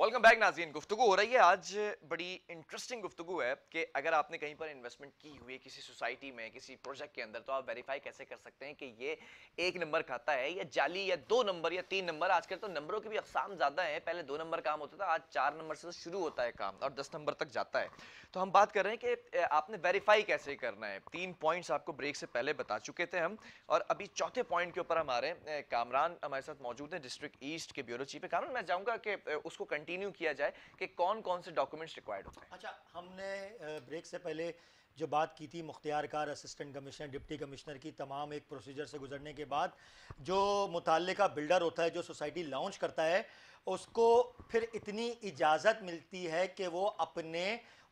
Welcome back नाज़रीन। गुफ्तगू हो रही है आज, बड़ी इंटरेस्टिंग गुफ्तगू है कि अगर आपने कहीं पर इन्वेस्टमेंट की हुई है किसी सोसाइटी में, किसी प्रोजेक्ट के अंदर, तो आप वेरीफाई कैसे कर सकते हैं कि ये एक नंबर खाता है या जाली, या 2 नंबर या 3 नंबर। आजकल तो नंबरों की भी अकसाम ज़्यादा है, पहले 2 नंबर काम होता था, आज 4 नंबर से तो शुरू होता है काम और 10 नंबर तक जाता है। तो हम बात कर रहे हैं कि आपने वेरीफाई कैसे करना है। 3 पॉइंट्स आपको ब्रेक से पहले बता चुके थे हम, और अभी चौथे पॉइंट के ऊपर हमारे कामरान हमारे साथ मौजूद हैं, डिस्ट्रिक्ट ईस्ट के ब्यूरो चीफ है। कामरान, मैं चाहूंगा कि उसको कंटिन्यू किया जाए कि कौन कौन से डॉक्यूमेंट्स रिक्वायर्ड होते हैं। अच्छा, हमने ब्रेक से पहले जो बात की थी मुख्तियार कार असिस्टेंट कमिश्नर डिप्टी कमिश्नर की तमाम एक प्रोसीजर से गुजरने के बाद जो मुताल्लिका बिल्डर होता है, जो सोसाइटी लॉन्च करता है, उसको फिर इतनी इजाज़त मिलती है कि वो अपने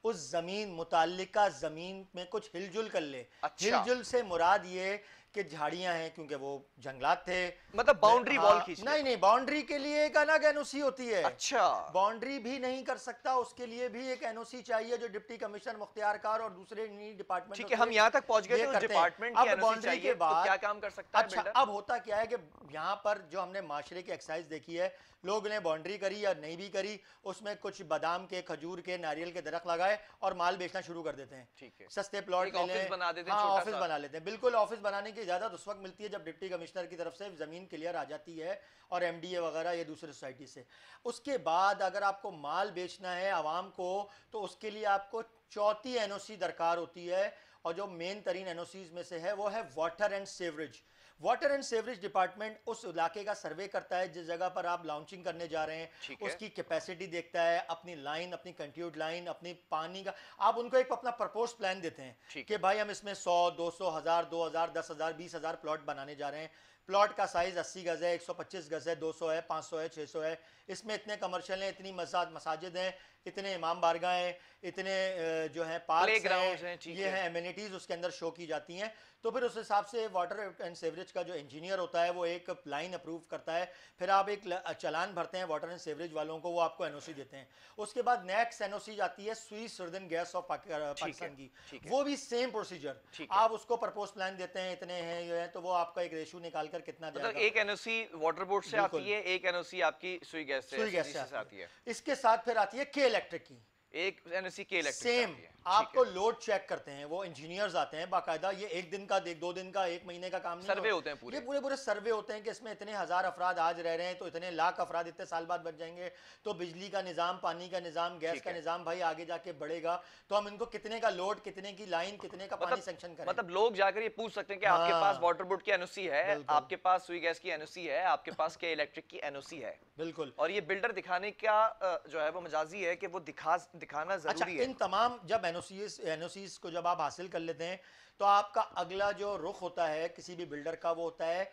उस ज़मीन मुताल्लिका ज़मीन में कुछ हिलजुल कर ले। अच्छा, हिलजुल से मुराद ये कि झाड़ियां हैं, क्योंकि वो जंगलात थे। मतलब बाउंड्री वॉल हाँ, खींच ले। नहीं नहीं, बाउंड्री के लिए एक अलग एनओसी होती है। अच्छा, बाउंड्री भी नहीं कर सकता, उसके लिए भी एक एनओसी चाहिए जो डिप्टी कमिश्नर मुख्तियार कार और दूसरे डिपार्टमेंट ठीक है, हम यहाँ तक पहुंच गए थे। उस डिपार्टमेंट की अब एनओसी बाउंड्री चाहिए के तो बाद क्या काम कर सकता है अच्छा, बिल्डर? अब होता क्या है कि यहाँ पर जो हमने माशरे की एक्सरसाइज देखी है, लोग ने बाउंड्री करी या नहीं भी करी, उसमें कुछ बादाम के, खजूर के, नारियल के दरख्त लगाए और माल बेचना शुरू कर देते हैं। ठीक है, सस्ते प्लॉट एक ले ऑफिस लें, बना देते हैं, हाँ छोटा ऑफिस सा। बना लेते हैं। बिल्कुल, ऑफिस बनाने की इजाज़त उस वक्त मिलती है जब डिप्टी कमिश्नर की तरफ से ज़मीन क्लियर आ जाती है और एमडीए वगैरह ये दूसरे सोसाइटी से। उसके बाद अगर आपको माल बेचना है आवाम को, तो उसके लिए आपको चौथी एनओसी दरकार होती है, और जो मेन तरीन एनओसीज में से है वो है water and sewerage. Water and sewerage department उस इलाके का सर्वे करता है जिस जगह पर आप लॉन्चिंग करने जा रहे हैं, ठीक है। उसकी कैपेसिटी देखता है, अपनी लाइन, अपनी कंट्यूड लाइन, अपनी पानी का। आप उनको एक अपना प्रपोज प्लान देते हैं ठीक कि है। भाई हम इसमें 100, 200, 1000, 2000, 10,000, 20,000 प्लॉट बनाने जा रहे हैं। प्लॉट का साइज 80 गज है, 125 गज है, 200 है, 500 है, 600 है। इसमें इतने कमर्शियल हैं, इतनी मसाजिद हैं, इतने इमाम बारगाह हैं, इतने जो है पार्क्स हैं, ये हैं एमिनिटीज़ उसके अंदर शो की जाती हैं। तो फिर उस हिसाब से वाटर एंड सेवरेज का जो इंजीनियर होता है वो एक लाइन अप्रूव करता है, फिर आप एक चलान भरते हैं वाटर एंड सेवरेज वालों को, वो आपको एनओसी देते हैं। उसके बाद नेक्स्ट एनओसी जाती है Swiss southern gas off Pakistan की, वो भी सेम प्रोसीजर। आप उसको प्रपोज प्लान देते हैं, इतने हैं ये है, तो वो आपका एक रेशो निकाल कर कितना मतलब जाएगा। एक एनओसी वाटर बोर्ड से आती है, एक एनओसी आपकी सुई गैस से आती है। इसके साथ फिर आती है के इलेक्ट्रिक की, एक एनओसी के इलेक्ट्रिक सेम। आपको लोड चेक करते हैं, वो इंजीनियर्स आते हैं बाकायदा। ये एक दिन का, 2 दिन का, 1 महीने का काम नहीं, सर्वे होते हैं पूरे। ये पूरे सर्वे होते हैं कि इसमें इतने हजार अफराद आज रह रहे हैं, तो इतने लाख अफराद इतने साल बाद बच जाएंगे, तो बिजली का निजाम, पानी का निजाम, गैस का निजाम भाई आगे जाके बढ़ेगा, तो हम इनको कितने का लोड, कितने की लाइन, कितने का पानी सैंक्शन करें। मतलब लोग जाकर ये पूछ सकते हैं कि आपके पास वाटर बोर्ड की एनओसी है, आपके पास सुई गैस की एनओसी है, आपके पास के इलेक्ट्रिक की एनओसी है। बिल्कुल। और ये बिल्डर दिखाने का जो है वो मजाजी है कि वो दिखाना जरूरी है। इन तमाम जब एनओसीज को जब आप हासिल कर लेते हैं, तो आपका अगला जो रुख होता है किसी भी बिल्डर का, वो होता है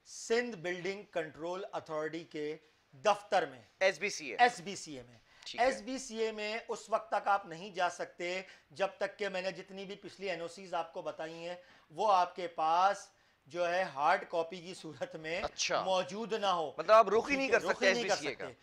सिंध बिल्डिंग कंट्रोल अथॉरिटी के दफ्तर में, एसबीसीए में। एसबीसीए में उस वक्त तक आप नहीं जा सकते जब तक कि मैंने जितनी भी पिछली एनओसीज आपको बताई हैं वो आपके पास जो है हार्ड कॉपी की सूरत में मौजूद ना हो। मतलब आप रुख ही नहीं कर सकते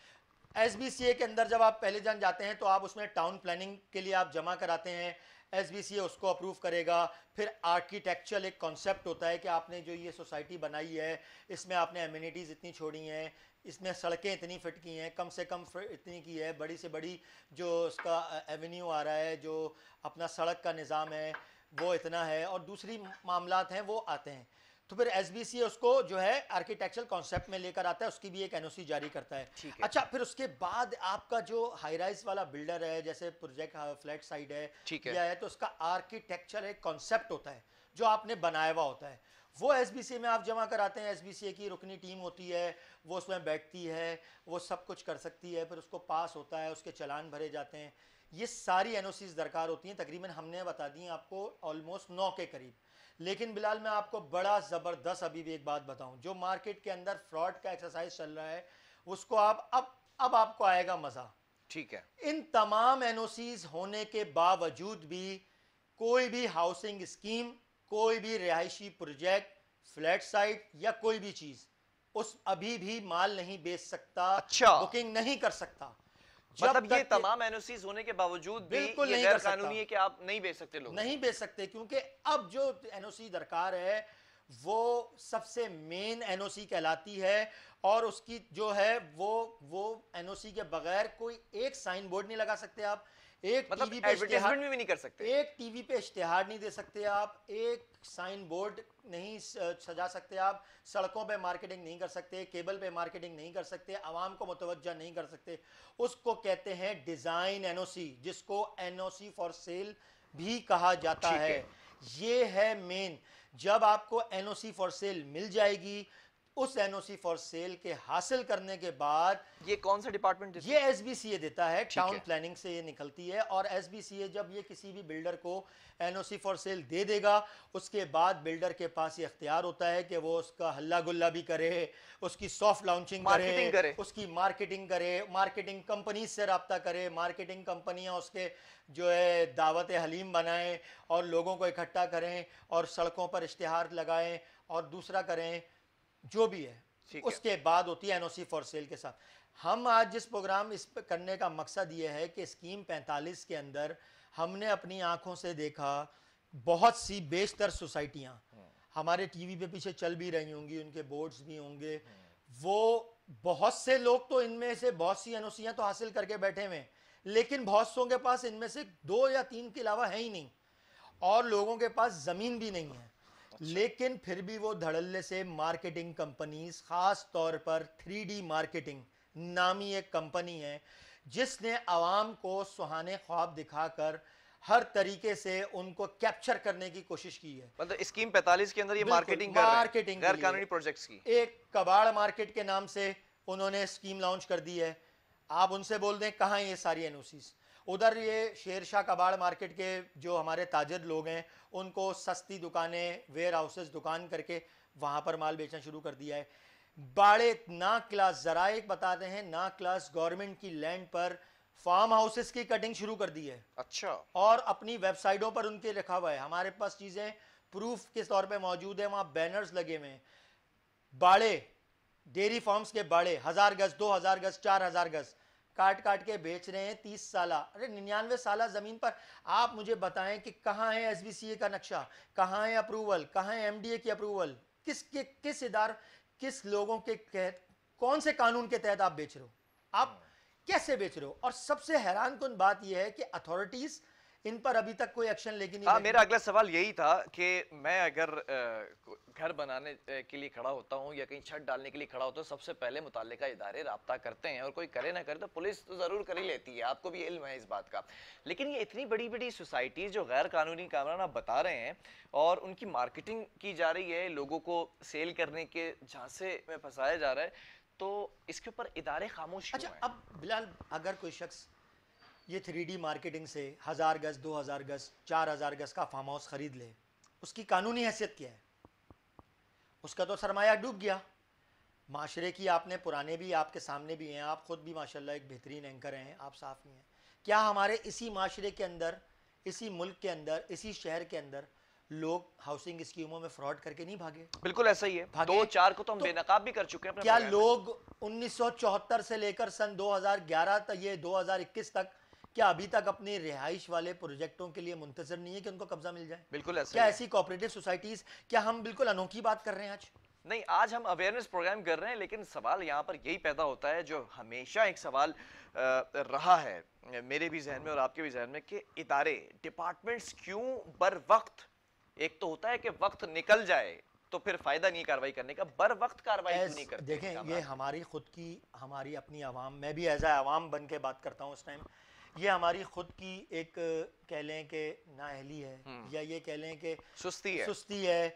एसबीसीए के अंदर जब आप पहले जन जाते हैं तो आप उसमें टाउन प्लानिंग के लिए आप जमा कराते हैं, एसबीसीए उसको अप्रूव करेगा। फिर आर्किटेक्चरल एक कॉन्सेप्ट होता है कि आपने जो ये सोसाइटी बनाई है, इसमें आपने एमिनिटीज़ इतनी छोड़ी हैं, इसमें सड़कें इतनी फिट की हैं, कम से कम इतनी की है, बड़ी से बड़ी जो उसका एवेन्यू आ रहा है, जो अपना सड़क का निज़ाम है वो इतना है, और दूसरी मामलात हैं वो आते हैं। तो फिर एसबीसी उसको जो है आर्किटेक्चरल कॉन्सेप्ट में लेकर आता है, उसकी भी एक एनओसी जारी करता है। अच्छा, फिर उसके बाद आपका जो हाई राइज वाला बिल्डर है, जैसे प्रोजेक्ट फ्लैट साइड है या है, तो उसका आर्किटेक्चर एक कॉन्सेप्ट होता है जो आपने बनाया हुआ होता है, वो एसबीसी में आप जमा कराते हैं। एसबीसी की रुकनी टीम होती है, वो उसमें बैठती है, वो सब कुछ कर सकती है, फिर उसको पास होता है, उसके चलान भरे जाते हैं। ये सारी एनओसीज दरकार होती हैं, तकरीबन हमने बता दी आपको ऑलमोस्ट 9 के करीब। लेकिन बिलाल, मैं आपको बड़ा ज़बरदस्त अभी भी एक बात बताऊं, जो मार्केट के अंदर फ्रॉड का एक्सरसाइज चल रहा है उसको आप अब आपको आएगा मज़ा। ठीक है, इन तमाम एनओसीज होने के बावजूद भी कोई भी हाउसिंग स्कीम, कोई भी रिहायशी प्रोजेक्ट, फ्लैट साइट या कोई भी चीज़ उस अभी भी माल नहीं बेच सकता, बुकिंग नहीं कर सकता। मतलब ये तमाम एनओसीज होने के बावजूद भी ये गैर कानूनी है कि आप नहीं बेच सकते, लोग नहीं बेच सकते, क्योंकि अब जो एनओसी दरकार है वो सबसे मेन एनओसी कहलाती है। और उसकी जो है वो एनओसी के बगैर कोई एक साइन बोर्ड नहीं लगा सकते आप, एक मतलब टीवी पे इश्तिहार, एडवर्टाइजमेंट भी नहीं कर सकते। एक टीवी पे इश्तिहार नहीं दे सकते आप, एक साइन बोर्ड नहीं सजा सकते आप, सड़कों पे मार्केटिंग नहीं कर सकते, केबल पे मार्केटिंग नहीं कर सकते, आवाम को मुतवज्जा नहीं कर सकते। उसको कहते हैं डिज़ाइन एनओसी, जिसको एनओसी फॉर सेल भी कहा जाता ठीक है। है। ये है मेन। जब आपको एनओसी फॉर सेल मिल जाएगी, उस एनओसी फॉर सेल के हासिल करने के बाद ये कौन सा डिपार्टमेंट देता ये एसबीसीए देता है, ठीक टाउन है। प्लानिंग से ये निकलती है। और एसबीसीए जब ये किसी भी बिल्डर को एनओसी फॉर सेल दे देगा, उसके बाद बिल्डर के पास ये अख्तियार होता है कि वो उसका हल्ला गुल्ला भी करे, उसकी सॉफ्ट लॉन्चिंग मार्केटिंग करे। उसकी मार्केटिंग करे, मार्केटिंग कंपनी से रब्ता करे, मार्केटिंग कंपनियां उसके जो है दावत हलीम बनाएं और लोगों को इकट्ठा करें और सड़कों पर इश्तिहार लगाएं और दूसरा करें, जो भी है। ठीक है। उसके बाद होती है एनओसी फॉर सेल के साथ। हम आज जिस प्रोग्राम इस पे करने का मकसद ये है कि स्कीम 45 के अंदर हमने अपनी आंखों से देखा बहुत सी बेशतर सोसाइटियां हमारे टीवी पे पीछे चल भी रही होंगी, उनके बोर्ड्स भी होंगे। वो बहुत से लोग तो इनमें से बहुत सी एनओसियां तो हासिल करके बैठे हुए हैं, लेकिन बहुत सौ के पास इनमें से 2 या 3 के अलावा है ही नहीं, और लोगों के पास जमीन भी नहीं है। लेकिन फिर भी वो धड़ल्ले से मार्केटिंग कंपनीज, खास तौर पर 3D मार्केटिंग नामी एक कंपनी है जिसने आवाम को सुहाने ख्वाब दिखाकर हर तरीके से उनको कैप्चर करने की कोशिश की है। मतलब स्कीम 45 के अंदर ये बिल्कुल, मार्केटिंग कर रहे हैं मार्केटिंग के गैर लिए। कानूनी प्रोजेक्ट्स की। एक कबाड़ मार्केट के नाम से उन्होंने स्कीम लॉन्च कर दी है। आप उनसे बोल दें कहाँ है ये सारी एनओसीज। उधर ये शेरशाह कबाड़ मार्केट के जो हमारे ताजर लोग हैं, उनको सस्ती दुकानें, वेयर हाउसेस दुकान करके वहाँ पर माल बेचना शुरू कर दिया है। बाड़े ना क्लास जराए बताते हैं, ना क्लास गवर्नमेंट की लैंड पर फार्म हाउसेस की कटिंग शुरू कर दी है अच्छा। और अपनी वेबसाइटों पर उनके लिखा हुआ है। हमारे पास चीज़ें प्रूफ के तौर पे मौजूद है, वहाँ बैनर्स लगे हुए हैं। बाड़े, डेयरी फार्म्स के बाड़े 1000 गज, 2000 गज, 4000 गज काट काट के बेच रहे हैं 30 साला, अरे 99 साला ज़मीन पर। आप मुझे बताएं कि कहाँ है एसबीसीए का नक्शा, कहाँ है अप्रूवल, कहाँ है एमडीए की अप्रूवल, किस इदार, किस लोगों के तहत, कौन से कानून के तहत आप बेच रहे हो, आप कैसे बेच रहे हो। और सबसे हैरान कुन बात यह है कि अथॉरिटीज इन पर अभी तक कोई एक्शन लेगी नहीं। हाँ, मेरा अगला सवाल यही था कि मैं अगर घर बनाने के लिए खड़ा होता हूँ या कहीं छत डालने के लिए खड़ा होता हूँ, सबसे पहले मुताल्लिका इदारे राब्ता करते हैं, और कोई करे ना करे तो पुलिस तो ज़रूर कर ही लेती है, आपको भी इल्म है इस बात का। लेकिन ये इतनी बड़ी बड़ी सोसाइटीज़ जो गैर कानूनी कामरान आप बता रहे हैं और उनकी मार्केटिंग की जा रही है, लोगों को सेल करने के झांसे में फंसाया जा रहा है, तो इसके ऊपर इदारे खामोश क्यों अच्छा, हैं? अब बिलाल, अगर कोई शख्स ये 3D मार्केटिंग से 1000 गज, 2000 गज, 4000 गज का फार्म हाउस खरीद ले, उसकी कानूनी हैसियत क्या है? उसका तो सरमाया डूब गया। माशरे की आपने पुराने भी आपके सामने भी हैं, आप खुद भी माशाल्लाह एक बेहतरीन एंकर हैं, आप साफ नहीं हैं। क्या हमारे इसी माशरे के अंदर, इसी मुल्क के अंदर, इसी शहर के अंदर लोग हाउसिंग स्कीमों में फ्रॉड करके नहीं भागे? बिल्कुल ऐसा ही है। भागे। 2-4 को तो हम तो बेनकाब भी कर चुके हैं अपने क्या प्रोग्राम में। लोग 1974 से लेकर सन 2011 तक, ये 2021 तक, क्या अभी तक अपनी रिहाइश वाले प्रोजेक्टों के लिए मुंतजर नहीं है कि उनको कब्जा मिल जाए? बिल्कुल ऐसा क्या ही है। ऐसी कोऑपरेटिव सोसाइटीज, क्या हम बिल्कुल अनोखी बात कर रहे हैं आज? नहीं, आज हम अवेयरनेस प्रोग्राम कर रहे हैं, लेकिन सवाल यहाँ पर यही पैदा होता है जो हमेशा एक सवाल रहा है मेरे भी जहन में और आपके भी जहन में, कि इदारे, डिपार्टमेंट्स क्यों बर वक्त, एक तो होता है कि वक्त निकल जाए तो फिर फायदा नहीं कार्रवाई करने का, बर वक्त कार्रवाई क्यों नहीं करते? देखें, ये कामरान? हमारी खुद की, हमारी अपनी आवाम, मैं भी एज ए आवाम बन के बात करता हूँ उस टाइम, ये हमारी खुद की एक कह लें कि नाअहली है, या ये कह लें कि सुस्ती है। सुस्ती है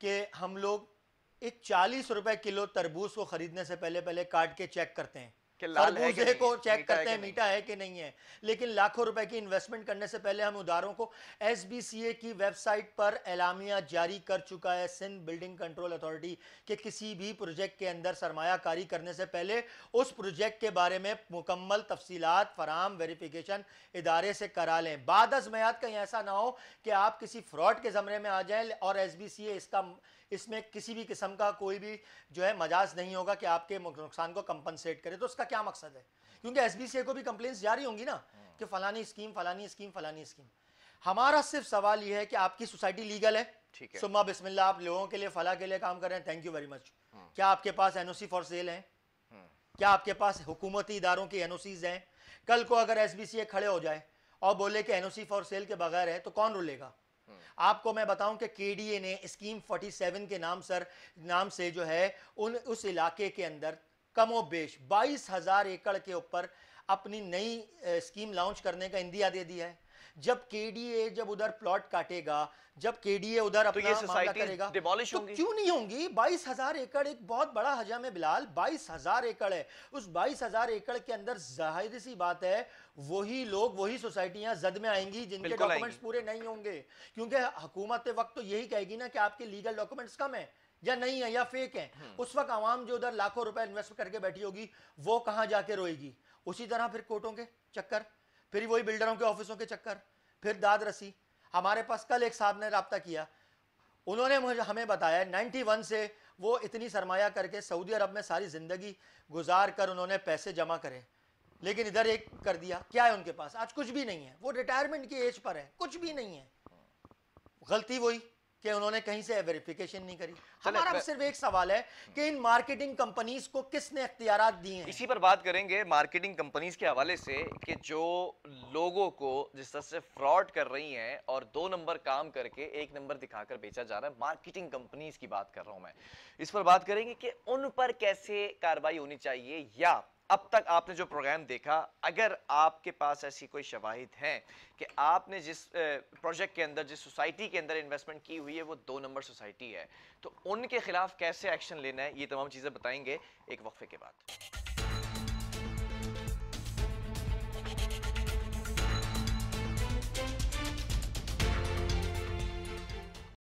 कि हम लोग एक 40 रुपए किलो तरबूज को खरीदने से पहले पहले काट के चेक करते हैं कि लाल है कि खरबूजे नहीं को है, चेक मीठा है करते कि हैं नहीं। मीठा है कि नहीं है। लेकिन लाखों रुपए की इन्वेस्टमेंट करने से पहले हम उदारों को, एसबीसीए की वेबसाइट पर एलामिया जारी कर चुका है सिंध बिल्डिंग कंट्रोल अथॉरिटी, कि किसी भी प्रोजेक्ट के अंदर सरमायाकारी करने से पहले उस प्रोजेक्ट के बारे में मुकम्मल तफसीलात फराम, वेरिफिकेशन इदारे से करा लें। बाद अज़्मयात कहीं ऐसा ना हो कि आप किसी फ्रॉड के ज़मरे में आ जाएं और एसबीसीए इसमें किसी भी किस्म का कोई भी जो है मजाज नहीं होगा कि आपके नुकसान को कंपनसेट करे। तो उसका क्या मकसद है? क्योंकि एसबीसीए को भी कंप्लेंट्स जारी होंगी ना कि फलानी स्कीम, फलानी स्कीम, फलानी स्कीम। हमारा सिर्फ सवाल यह है कि आपकी सोसाइटी लीगल है, ठीक है। सुम्मा बिस्मिल्लाह, आप लोगों के लिए, फला के लिए काम कर रहे हैं, थैंक यू वेरी मच। क्या आपके पास एनओसी फॉर सेल है? क्या आपके पास हुकूमती इदारों की एनओसीज हैं? कल को अगर एसबीसीए खड़े हो जाए और बोले कि एनओसी फॉर सेल के बगैर है, तो कौन रुलेगा? आपको मैं बताऊं कि केडीए ने स्कीम 47 के नाम से जो है उस इलाके के अंदर कमोबेश 22,000 एकड़ के ऊपर अपनी नई स्कीम लॉन्च करने का इंदिया दे दिया है। जब केडीए जब उधर प्लॉट काटेगा, जब केडीए उधर अपना मामला करेगा, डिमोलिश तो होंगी? क्यों नहीं होंगी? 22,000 एकड़ एक बहुत बड़ा हजम है बिलाल, 22,000 एकड़ है। उस 22,000 एकड़ के अंदर जाहिर सी बात है वही लोग, वही सोसाइटियां जद में आएंगी जिनके बिल्कुल डॉक्यूमेंट्स आएंगी। पूरे नहीं होंगे, क्योंकि हुकूमत वक्त तो यही कहेगी ना कि आपके लीगल डॉक्यूमेंट्स कम है या नहीं है या फेक है। उस वक्त आवाम जो उधर लाखों रुपए इन्वेस्ट करके बैठी होगी, वो कहां जाके रोएगी? उसी तरह फिर कोर्टों के चक्कर, फिर वही बिल्डरों के ऑफिसों के चक्कर, फिर दाद रसी। हमारे पास कल एक साहब ने राब्ता किया, उन्होंने मुझे हमें बताया 91 से वो इतनी सरमाया करके सऊदी अरब में सारी जिंदगी गुजार कर उन्होंने पैसे जमा करे, लेकिन इधर एक कर दिया। क्या है उनके पास? आज कुछ भी नहीं है, वो रिटायरमेंट की एज पर है, कुछ भी नहीं है। गलती वही कि उन्होंने कहीं से वेरिफिकेशन नहीं करी। हमारा सिर्फ एक सवाल है कि इन मार्केटिंग कंपनीज को किसने इख्तियारात दिए हैं? इसी पर बात करेंगे मार्केटिंग कंपनीज के हवाले से कि जो लोगों को जिस तरह से फ्रॉड कर रही हैं और 2 नंबर काम करके 1 नंबर दिखाकर बेचा जा रहा है, मार्केटिंग कंपनीज की बात कर रहा हूं मैं। इस पर बात करेंगे कि उन पर कैसे कार्रवाई होनी चाहिए, या अब तक आपने जो प्रोग्राम देखा, अगर आपके पास ऐसी कोई शवाहिद हैं कि आपने जिस प्रोजेक्ट के अंदर, जिस सोसाइटी के अंदर इन्वेस्टमेंट की हुई है वो 2 नंबर सोसाइटी है, तो उनके खिलाफ कैसे एक्शन लेना है, ये तमाम चीजें बताएंगे एक वक्फे के बाद।